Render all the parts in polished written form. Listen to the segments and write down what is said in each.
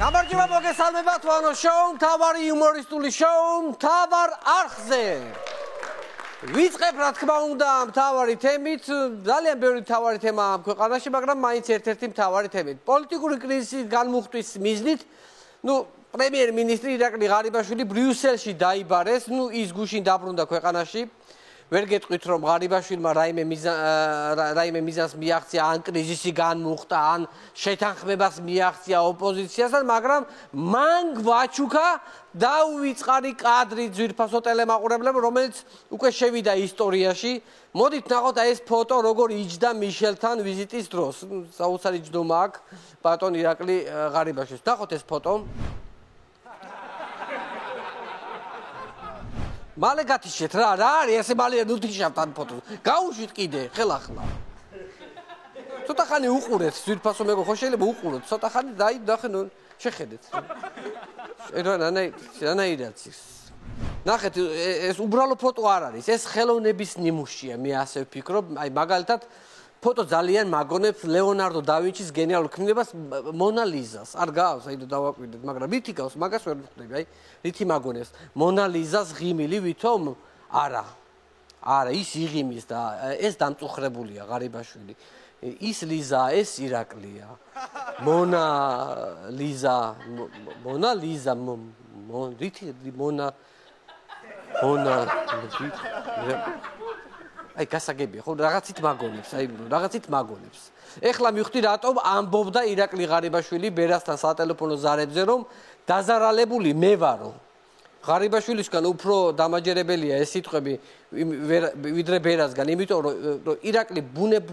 გამარჯობა მოგესალმებათ ვანო შოუ, მთავარი იუმორისტული შოუ, მთავარ არხზე. ვიწყებ რა თქმა უნდა მთავარი თემით, ძალიან ბევრი მთავარი თემაა ამ ქვეყანაში, მაგრამ მაინც ერთ-ერთი მთავარი თემით. პოლიტიკური კრიზისის განმუხტვის მიზნით, პრემიერ-მინისტრი ირაკლი ღარიბაშვილი ბრიუსელში დაიბარეს, ის გუშინ დაბრუნდა ქვეყანაში. ვერ გეტყვით რომ ღარიბაშვილმა რაიმე მიზანს მიაღწია ან კრიზისი განმუხტა ან შეთანხმებას მიაღწია ოპოზიციასთან, მაგრამ მან გვაჩუქა დაუვიწყარი კადრი ძვირფასო ტელემაყურებლებო, რომელიც უკვე შევიდა ისტორიაში. მოდით ნახოთ ეს ფოტო როგორ იჯდა მიშელთან ვიზიტის დროს. საოცარი ჯდომა აქვს ბატონ ირაკლი ღარიბაშვილს. ნახოთ ეს ფოტო. მალე გათიშეთ რა არის ესე მალე ნუთიშავთ ამ ფოტოს. გაუშვით კიდე ხელახლა. ცოტა ხანი უყურეთ, ძვირფასო მეგო ხო შეიძლება უყუროთ. ცოტა ხანი ნახე შეხედეთ. რანაირაცის. ნახეთ ეს უბრალო ფოტო არ არის, ეს ხელოვნების ნიმუშია, მე ასე ვფიქრობ. აი მაგალითად ფოტო ძალიან მაგონებს ლეონარდო და ვინჩის გენიალურ ქმნებას მონა ლიზას. არ გავს, აი დავაკვირდეთ, მაგრამ რითი გავს, მაგას ვერ ვხვდები, აი რითი მაგონებს. მონა ლიზას ღიმილი ვითომ არა. არა, ის იღიმის და ეს დამწუხრებულია ღარიბაშვილი. ის ლიზა, ეს ირაკლია. მონა ლიზა, რითი მონა აი გასაგებია ხო რაღაცით მაგონებს. ეხლა მივხვდი რატომ ამბობდა ირაკლი ღარიბაშვილი ბერასთან სატელეფონო ზარებზე რომ დაზარალებული მე ვარო. ღარიბაშვილისგან უფრო დამაჯერებელია ეს სიტყვები ვიდრე ბერასგან, იმიტომ რომ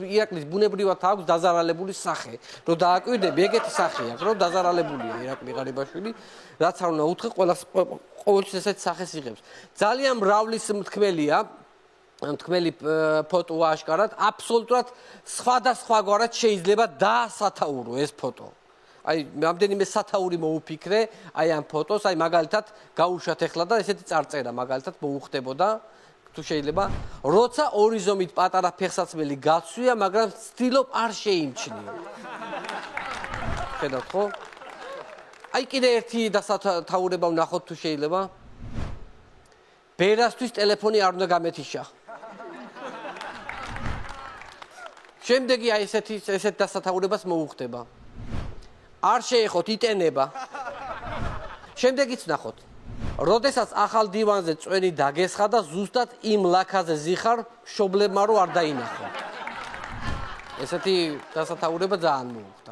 ირაკლის ბუნებრივად აქვს დაზარალებული სახე. რომ დააკვირდები, ეგეთი სახე აქვს, რომ დაზარალებულია ირაკლი ღარიბაშვილი, რაც არ უნდა უთხრა ყოველთვის ესეთ სახეს იღებს. ძალიან მრავლის მთქმელი ფოტო აშკარად, აბსოლუტურად სხვადასხვაგვარად შეიძლება დაასათაურო ეს ფოტო. აი, რამდენიმე სათაური მოუფიქრე, აი ამ ფოტოს, აი მაგალითად გაუშვათ ეხლა და ესეთი წარწერა მაგალითად მოუხდებოდა, თუ შეიძლება, როცა ორი ზომით პატარა ფეხსაცმელი გაცვია, მაგრამ ცდილობ არ შეიმჩნიო. ხედავთ ხო? აი კიდე ერთი დასათაურება ვნახოთ თუ შეიძლება. ბერასთვის ტელეფონი არ უნდა გამეთიშა. შემდეგი აი ესეთ დასათაურებას მოუხდება. არ შეეხოთ იტენება. შემდეგიც ნახოთ. როდესაც ახალ დივანზე წვენი დაგესხა და ზუსტად იმ ლაქაზე ზიხარ, მშობლებმა რო არ დაინახო. ესეთი დასათაურება ძალიან მოუხდა.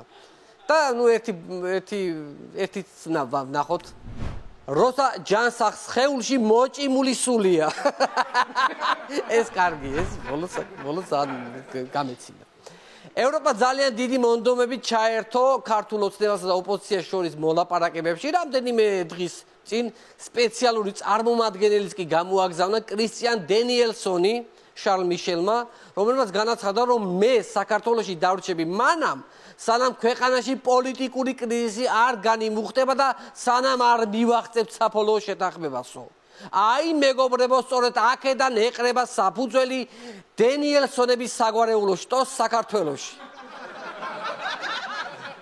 და ერთი ნახოთ. როცა ჯანსაღ სხეულში მოჭიმული სულია. ეს კარგი, ეს ბოლოს გამეცინა. ევროპა ძალიან დიდი მონდომებით ჩაერთო ქართულ ოცნებასა და ოპოზიციას შორის მოლაპარაკებებში. რამდენიმე დღის წინ სპეციალური წარმომადგენელიც კი გამოაგზავნა კრისტიან დენიელსონი შარლ მიშელმა, რომელმაც განაცხადა, რომ მე საქართველოში დავრჩები მანამ, სანამ ქვეყანაში პოლიტიკური კრიზისი არ განიმუხტება და სანამ არ მივახცევთ საფოლოო შეთანხმებასო. აი მეგობრებო, სწორედ აქედან ეყრება საფუძველი დენიელსონების საგვარეულო შტოს საქართველოში.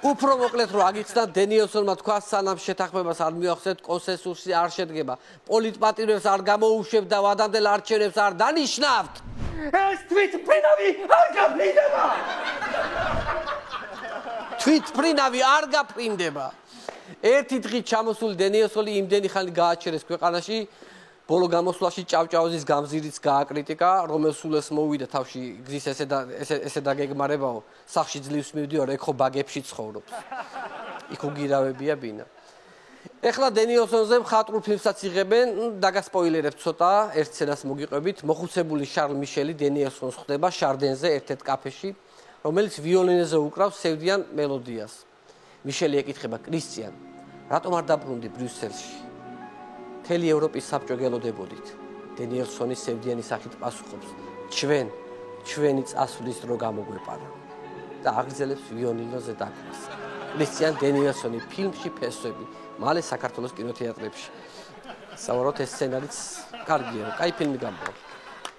უფრო მოკლედ რომ აგიხსნათ, დენიელსონმა თქვა, სანამ შეთანხმებას არ მივახცევთ, კონსენსუსი არ შედგება. პოლიტპატიმრებს არ გამოუშვებთ და ვადამდელ არჩევნებს არ დანიშნავთ. ეს თვითმფრინავი არ გაფრინდება. თვითმფრინავი არ გაფრინდება. ერთი დღით ჩამოსული დენიელსონი იმდენი ხანი გააჩერეს ქვეყანაში, ბოლო გამოსვლაში ჭავჭავაძის გამზირიც გააკრიტიკა, რომელს სულეს მოუვიდა თავში გზის ესე დაგეგმარებაო, სახლში ძლივს მივდივარ, ეგ ხო ბაგებში ცხოვრობს. იქ უგირავებია ბინა. ეხლა დენიელსონზე მხატვრულ ფილმსაც იღებენ, დაგასპოილერებ ცოტა, ერთ სცენას მოგიყვებით, მოხუცებული შარლ მიშელი დენიელსონს ხვდება შარდენზე ერთ-ერთ კაფეში, რომელიც ვიოლინოზე უკრავს სევდიან მელოდიას. მიშელი ეკითხება, კრისტიან, რატომ არ დაბრუნდი ბრიუსელში? მთელი ევროპის საბჭო გელოდებოდით. დენიელსონი სევდიანი სახით პასუხობს, ჩვენი წასვლის დრო გამოგვეპარა და აგრძელებს ვიოლინოზე დაკვრას. კრისტიან დენიელსონი ფილმში ფესვები, მალე საქართველოს კინოთეატრებში. სავარაუდოდ ეს სცენარიც კარგია, კაი ფილმი გამოვიდა.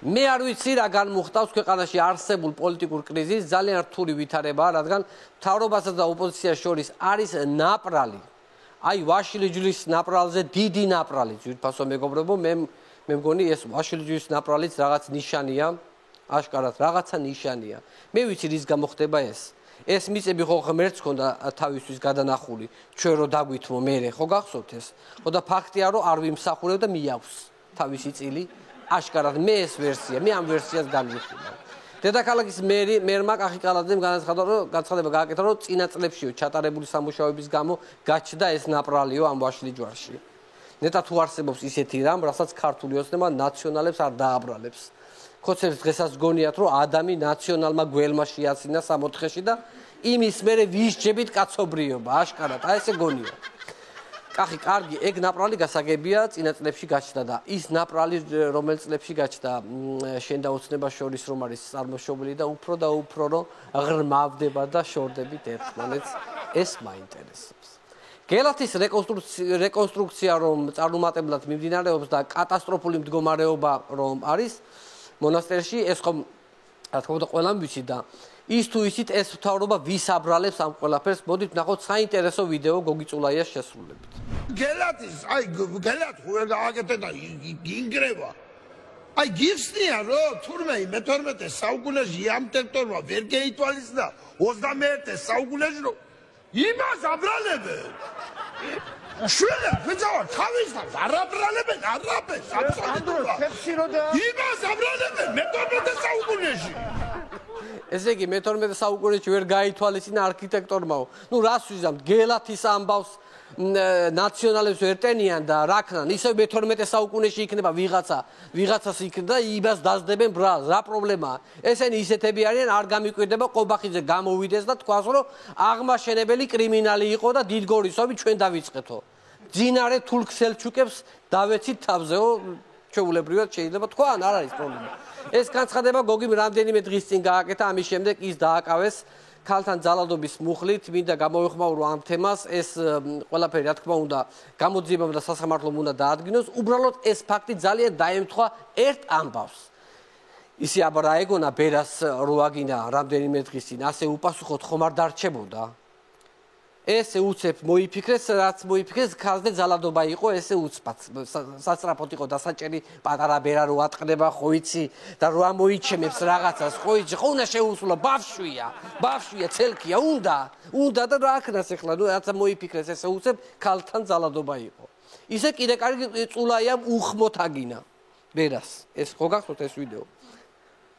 მე არ ვიცი რა განმუხტავს ქვეყანაში არსებულ პოლიტიკურ კრიზისს, ძალიან რთული ვითარებაა, რადგან მთავრობასა და ოპოზიციას შორის არის ნაპრალი. აი ვაშლიჯვრის ნაპრალზე დიდი ნაპრალი ძვირფასო მეგობრებო მე მგონი ეს ვაშლიჯვრის ნაპრალიც რაღაც ნიშანია აშკარად რაღაცა ნიშანია მე ვიცი რის გამო ხდება ეს მიწები ხო ღმერთს ქონდა თავისთვის გადანახული ჩვენ რო დაგვითმო მე ხო გახსოვთ ეს ხო და ფაქტია რომ არ ვიმსახურებ და მიაქვს თავისი წილი აშკარად მე ეს ვერსია მე ამ ვერსიას განვიხილავ დედაქალაქის მერმა კახიკალაძემ განცხადება გააკეთა რომ წინა წლებშიო ჩატარებული სამუშაოების გამო გაჩნდა ეს ნაპრალიო ამ ვაშლიჯვარში ნეტა თუ არსებობს ისეთი რამ რასაც ქართული ოცნება ნაციონალებს არ დააბრალებს ხოცებს დღესაც გონიათ რომ ადამი ნაციონალმა გველმა შეაცინა 64-ში და იმის მერე ვისჯებით კაცობრიობა აშკარად აი ესე გონია კახი კარგი ეგ ნაპრალი გასაგებია წინა წლებში გაჩნდა და ის ნაპრალი რომელ წლებში გაჩნდა შენ და ოცნებას შორის რომ არის წარმოშობილი და უფრო რომ ღრმავდება და შორდებით ერთმანეთს ეს მაინტერესებს გელათის რეკონსტრუქცია რომ წარუმატებლად მიმდინარეობს და კატასტროფული მდგომარეობა რომ არის მონასტერში ეს ხომ რა თქმა უნდა ყველამ ვიცი და ის თუ ისიც ეს მთავრობა ვის აბრალებს ამ ყველაფერს მოდით ნახოთ საინტერესო ვიდეო გოგიწულაიას შესრულებით გელათის აი გელათ ხუერ გააკეთე და ინგრევა აი გიხსნია რომ თურმე მე-12 საუკუნეში ამ ტექტორმა ვერ გაითვალისწინა 21 საუკუნეში რომ იმას აბრალებენ შულა ფეცავა თავისთან არ აბრალებენ არაფერს აბსოლუტურად იმას აბრალებენ მე-12 საუკუნეში ესე იგი მე-12 საუკუნეში ვერ გაითვალისწინა არქიტექტორმაო ნუ რას ვიზამთ გელათის ამბავს ნაციონალებს ვერტენიან და რაკნან ისევ მე-12 საუკუნეში იქნება ვიღაცას იქნება იმას დაძდებენ ბრალს რა პრობლემაა ესენი ისეთები არიან არ გამიკვირდება ყობახიძე გამოვიდეს და თქვას რომ აღმაშენებელი კრიმინალი იყო და დიდგორისოვი ჩვენ დავიწყეთო ძინარე თურქ-სელჩუკებს დავეცით თავზეო ჩვეულებრივად შეიძლება თქვა ან არ არის პრობლემა ეს განცხადება გოგიმ რამდენიმე დღის წინ გააკეთა ამის შემდეგ ის დააკავეს ქალთან ძალადობის მუხლით მინდა გამოვეხმაურო ამ თემას ეს ყველაფერი რა თქმა უნდა გამოძიებამ და სასამართლომ უნდა დაადგინოს უბრალოდ ეს ფაქტი ძალიან დაემთხვა ერთ ამბავს ისი აბა რა ეგონა ბერას როაგინა რამდენიმე დღის წინ ასე უპასუხოთ ხომ არ დარჩებოდა ესე უცებ მოიფიქრეს რაც მოიფიქრეს ქალზე ძალადობა იყო ესე უცბად სასწრაფოდ იყო დასაჭერი პატარა ბერა რო ატყდება ხო იცი და რო ამოიჩემებს რაღაცას ხო იცი ხო უნდა შეუსულა ბავშვია ცელკია უნდა და რა აქნას ახლა ნუ რაცა მოიფიქრეს ესე უცებ ქალთან ძალადობა იყო ისე კიდე კარგი წულაიამ უხმოთაგინა ბერას ეს ხო გახსოვთ ეს ვიდეო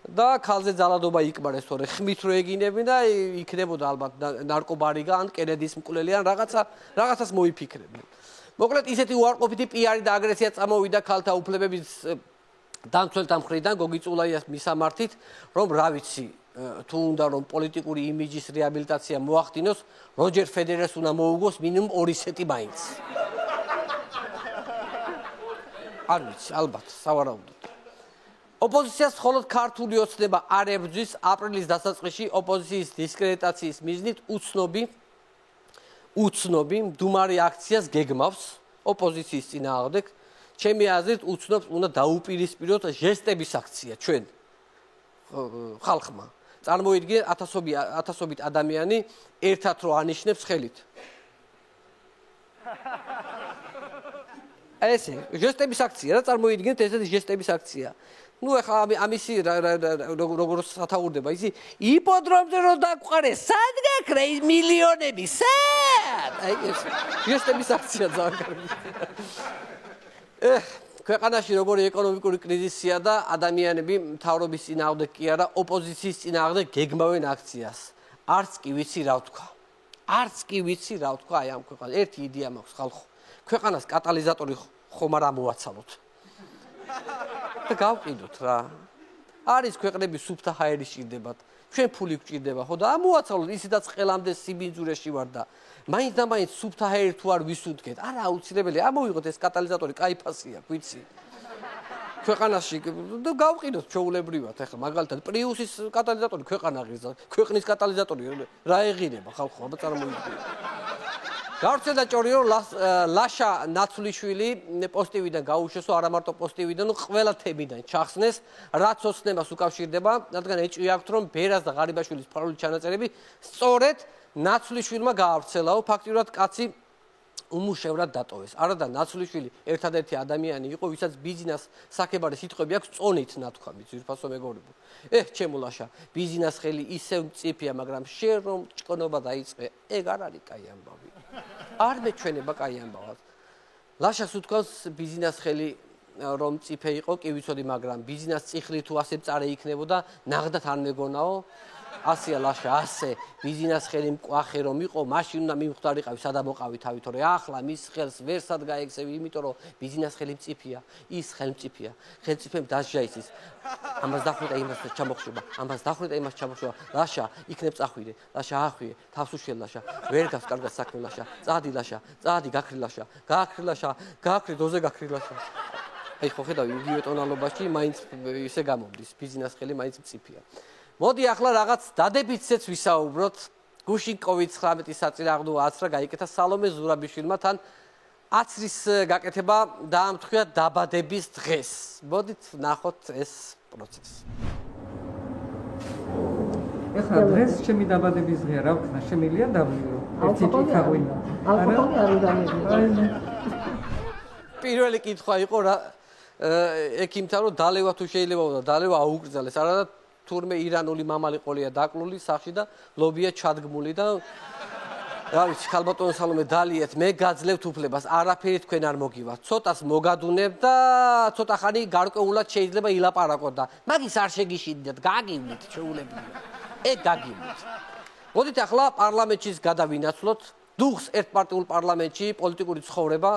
და ქალზე ძალადობა იკმარეს თორე ხმით რო ეგინებინ და იქნებოდა ალბათ ნარკობარიგა ან კენედის მკვლელი ან რაღაცას მოიფიქრებდნენ. მოკლედ ისეთი უარყოფითი პიარი და აგრესია წამოვიდა ქალთა უფლებების დამცველთა მხრიდან გოგიწულაიას მისამართით, რომ რა ვიცი, თუ უნდა რომ პოლიტიკური იმიჯის რეაბილიტაცია მოახდინოს, როჯერ ფედერერს უნდა მოუგოს მინიმუმ 2 სეტი მაინც. არ ვიცი, ალბათ, სავარაუდოდ. ოპოზიციას მხოლოდ ქართული ოცნება არ ებრძვის აპრილის დასაწყისში ოპოზიციის დისკრედიტაციის მიზნით უცნობი მდუმარი აქციას გეგმავს ოპოზიციის წინააღმდეგ. ჩემი აზრით უცნობს უნდა დაუპირისპიროთ ჟესტების აქცია ჩვენ ხალხმა. წარმოიდგინეთ ათასობით ადამიანი ერთად რო ანიშნებს ხელით. ესე ჟესტების აქცია რა წარმოიდგინეთ ესეთი ჟესტების აქცია. ნუ ახლა ამისი როგორ სათაურდება ისი იპოდრომზე რო დაგვყარე სად გაქრა ის მილიონები სად აი ეს ჟესტების აქცია ძალიან ქვეყანაში როგორი ეკონომიკური კრიზისია და ადამიანები მთავრობის წინააღმდეგ კი არა ოპოზიციის წინააღმდეგ გეგმავენ აქციას არც კი ვიცი რა ვთქვა აი ამ ქვეყანას ერთი იდეა მაქვს ხალხო ქვეყანას კატალიზატორი ხომ არ ამოაცალოთ და გავყიდოთ რა არის ქვეყნები სუფთა ჰაერი სჭირდებათ ჩვენ ფული გვჭირდება ხო და ამოაცალოთ ისედაც ყელამდე სიბინძურეში ვარ და მაინც და მაინც სუფთა ჰაერი თუ არ ვისუდგეთ არა აუცილებელია ამოვიღოთ ეს კატალიზატორი кайფასია ვიცი ქვეყანაში და გავყიდოთ ჩვეულებრივად ახლა მაგალითად პრიუსის კატალიზატორი ქვეყანა ღირს ქვეყნის კატალიზატორი რა ეღირება ხალხო აბა წარმოიდგინე გავრცელდა ჭორი რომ ლაშა ნაცვლიშვილი პოსტივიდან გაუშვესო არა მარტო პოსტივიდან ყველა თემიდან ჩახსნეს რაც ოცნებას უკავშირდება რადგან ეჭვი აქვთ რომ ბერას და ღარიბაშვილის ფარული ჩანაწერები სწორედ ნაცვლიშვილმა გაავრცელაო ფაქტიურად კაცი უმუშევრად დატოვეს. არადა ნაცვლიშვილი ერთადერთი ადამიანი იყო, ვისაც ბიზნეს საქებარი სიტყვები აქვს წონით ნათქვამი, ძვირფასო მეგობრებო. ჩემო ლაშა, ბიზნეს ხელი ისევ მწიფია, მაგრამ შენ რომ ჭკნობა დაიწყე, ეგ არ არის კაი ამბავი. არ მეჩვენება კაი ამბავად. ლაშას უთქვას ბიზნეს ხელი რომ მწიფე იყო, კი ვიცოდი, მაგრამ ბიზნეს წიხლი თუ ასე მწარე იქნებოდა, ნაღდათ არ მეგონაო. ასეა ლაშა, ასე ბიზნეს ხელი მკვახე რომ იყო, მაშინ უნდა მივხვდარიყავი, სადაც მოყავი თავი, თორე ახლა მის ხელს ვერსად გაექცევი, იმიტომ რომ ბიზნეს ხელი მწიფია, ის ხელმწიფია. ხელმწიფემ დასჯა იცის. ამას დახვიდა, იმას ჩამოხშობა, ამას დახვიდა, იმას ჩამოხშობა. ლაშა, იქნებ წახვიდე, ლაშა ახვიე, თავს უშელ ლაშა, ვერ გავს კარგად საქმე ლაშა, წადი ლაშა, წადი გაქრი ლაშა, გააქრი ლაშა, გააქრი დოზე გაქრი ლაშა. აი ხო ხედავ იგივე ტონალობაში მაინც ისე გამომდის, ბიზნეს ხელი მაინც მწიფია. მოდი ახლა რაღაც დადებითსაც ვისაუბროთ. გუშინ COVID-19 საწინააღმდეგო აცრა გაიკეთა სალომე ზურაბიშვილმა, თან აცრის გაკეთება დაამტკიცა დაბადების დღეს. მოდით ნახოთ ეს პროცესი. ეხლა დღეს ჩემი დაბადების დღეა, რა ვქნა, შემიძლია დავლიო? ერთი კითხვა გვინდა. ალკოჰოლი არ უნდა მიგდო. პირველი კითხვა იყო რა ექიმთან რომ დალევა თუ შეიძლება და დალევა აუკრძალეს. არადა თურმე ირანული მამალი ყოლია დაკლული სახში და ლობია ჩადგმული და რა ვიცი ხალბატონო სალომე დალიეთ მე გაძლევთ უფლებას არაფერი თქვენ არ მოგივართ ცოტას მოგადუნებ და ცოტა ხანი გარკვეულად შეიძლება ილაპარაკოთ და მაგის არ შეგიშიდეთ გაგივნით შეულებია ეგ გაგივნით მოდით ახლა პარლამენტშიც გადავინაცვლოთ დუხს ერთპარტიულ პარლამენტში პოლიტიკური ცხოვრება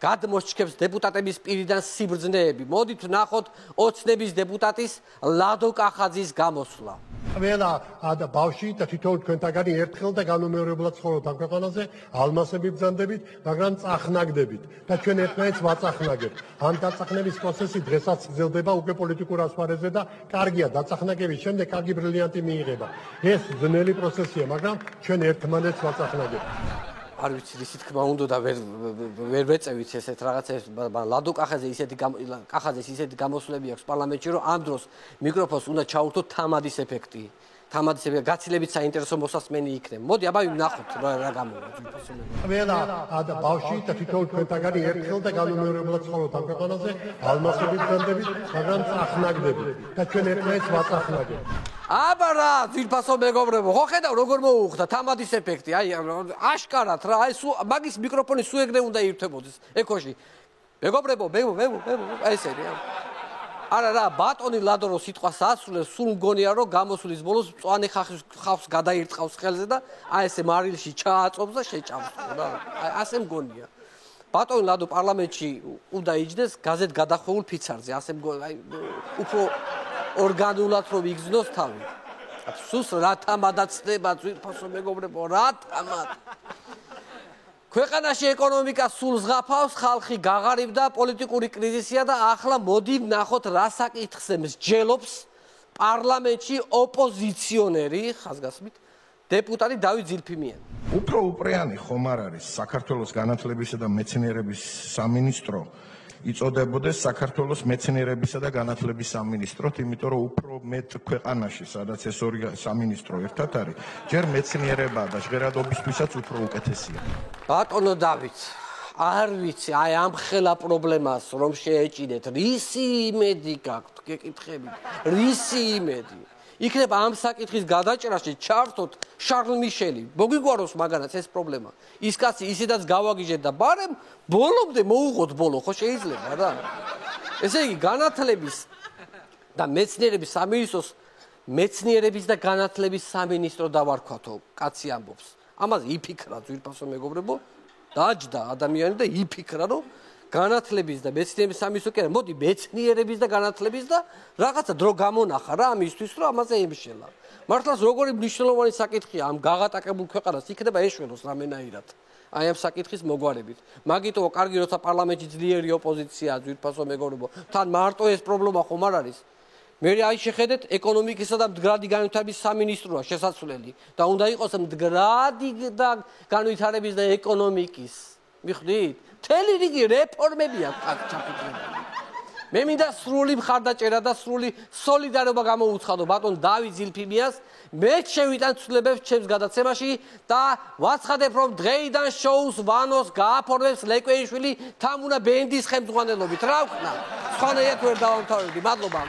გადმოსჩქებს დეპუტატების პირიდან სიბრძნეები. მოდით ვნახოთ ოცნების დეპუტატის ლადო კახაძის გამოსვლა. ყველა ბავშვი და თითოეულ თქვენთაგანი ერთხელ და განუმეორებლად ცხოვრობთ ამ ქვეყანაზე, ალმასები ბრძანდებით, მაგრამ წახნაგდებით და ჩვენ ერთმანეთს ვაწახნაგებთ. ამ დაწახნების პროცესი დღესაც გრძელდება უკვე პოლიტიკურ ასპარეზზე და კარგია დაწახნაგების შემდეგ კარგი ბრილიანტი მიიღება. ეს ძნელი პროცესია, მაგრამ ჩვენ ერთმანეთს ვაწახნაგებთ. არ ვიცი ისი თქმა უნდა და ვერ ვეწევით ესეთ რაღაცებს ლადო კახაძეს ისეთი გამოსვლები აქვს პარლამენტში რომ ამ დროს მიკროფონს უნდა ჩაურთოთ თამადის ეფექტი თამადის ეფექტი გაცილებით საინტერესო მოსასმენი იქნება მოდი აბა ვნახოთ რა გამოვა ყველა ბავშვი და თითოეულ თქვენთაგანი ერთხელ და განუმეორებლად ცხოვრობთ ამ ქვეყანაზე ალმასები ბრძანდებით მაგრამ წახნაგდებით და ჩვენ ერთმანეთს ვაწახნაგებთ აბა რა ძვირფასო მეგობრებო ხო ხედავ როგორ მოუხდა თამადის ეფექტი აი აშკარად რა აი მაგის მიკროფონი სულ ეგრე უნდა ირთვებოდეს ეკოში მეგობრებო აი ესე არა რა ბატონი ლადო რო სიტყვას ასრულებს სულ მგონია რომ გამოსვლის ბოლოს მწვანე ხავს გადაირწყავს ხელზე და აი ესე მარილში ჩააწობს და შეჭამს რა აი ასე მგონია ბატონი ლადო პარლამენტში უნდა იჯდეს გაზეთ გადახვეულ ფიცარზე ასე მგონია აი უფრო ორგანულად რომ იგზნოს თავი. სულს რა თამადაც ხდება ძვირფასო მეგობრებო, რა თამად. ქვეყანაში ეკონომიკა სულ ზღაფავს, ხალხი გაღარიბდა, პოლიტიკური კრიზისია და ახლა მოდი ვნახოთ რა საკითხზე მსჯელობს პარლამენტში ოპოზიციონერი, ხაზგასმით, დეპუტატი დავით ძილფიმიანი. უფრო უპრეანი ხომ არ არის საქართველოს განათლებისა და მეცნიერების სამინისტრო იწოდებოდეს საქართველოს მეცნიერებისა და განათლების სამინისტროთ, იმიტომ რომ უფრო მეტ ქვეყანაში, სადაც ეს ორი სამინისტრო ერთად არის, ჯერ მეცნიერება და ჟღერადობისთვისაც უფრო უკეთესია. ბატონო დავით, არ ვიცი, აი ამ ხელა პრობლემას რომ შეეჭიდეთ, რისი იმედი გაქვთ, გეკითხებით, რისი იმედი? იქნება ამ საკითხის გადაჭრაში ჩართოთ შარლ მიშელი. მოგიგვაროს მაგანაც ეს პრობლემა. ის კაცი ისედაც გავაგიჟეთ და ბარემ ბოლომდე მოუღოთ ბოლო, ხო შეიძლება რა? ესე იგი განათლების და მეცნიერების სამინისტროს მეცნიერების და განათლების სამინისტრო დავარქვათო, კაცი ამბობს. ამაზე იფიქრა ძვირფასო მეგობრებო, დაჯდა ადამიანი და იფიქრა რომ განათლების და მეცნიერების სამინისტრო კი არა, მოდი მეცნიერების და განათლების და რაღაცა დრო გამონახა რა ამისთვის რომ ამაზე ემშელა. მართლაც როგორი მნიშვნელოვანი საკითხია ამ გაღატაკებულ ქვეყანას იქნება ეშველოს რამენაირად. აი ამ საკითხის მოგვარებით. მაგიტო კარგი როცა პარლამენტში ძლიერი ოპოზიციაა ძვირფასო მეგობრებო, თან მარტო ეს პრობლემა ხომ არ არის. მე აი შეხედეთ ეკონომიკისა და მდგრადი განვითარების სამინისტროა შესაძლებელი და უნდა იყოს მდგრადი და განვითარების და ეკონომიკის. მიხვდით? მთელი რიგი რეფორმები აქვს ჩაფიქრებული. მე მინდა სრული მხარდაჭერა და სრული სოლიდარობა გამოვუცხადო ბატონ დავით ზილფიმიას მე შევიტან ცვლილებებს ჩემს გადაცემაში და ვაცხადებ რომ დღეიდან შოუს ვანოს გააფორმებს ლეკვეიშვილი თამუნა ბენდის ხელმძღვანელობით რა ვქნა სხვანაირად ვერ დავამთავრებდი მადლობა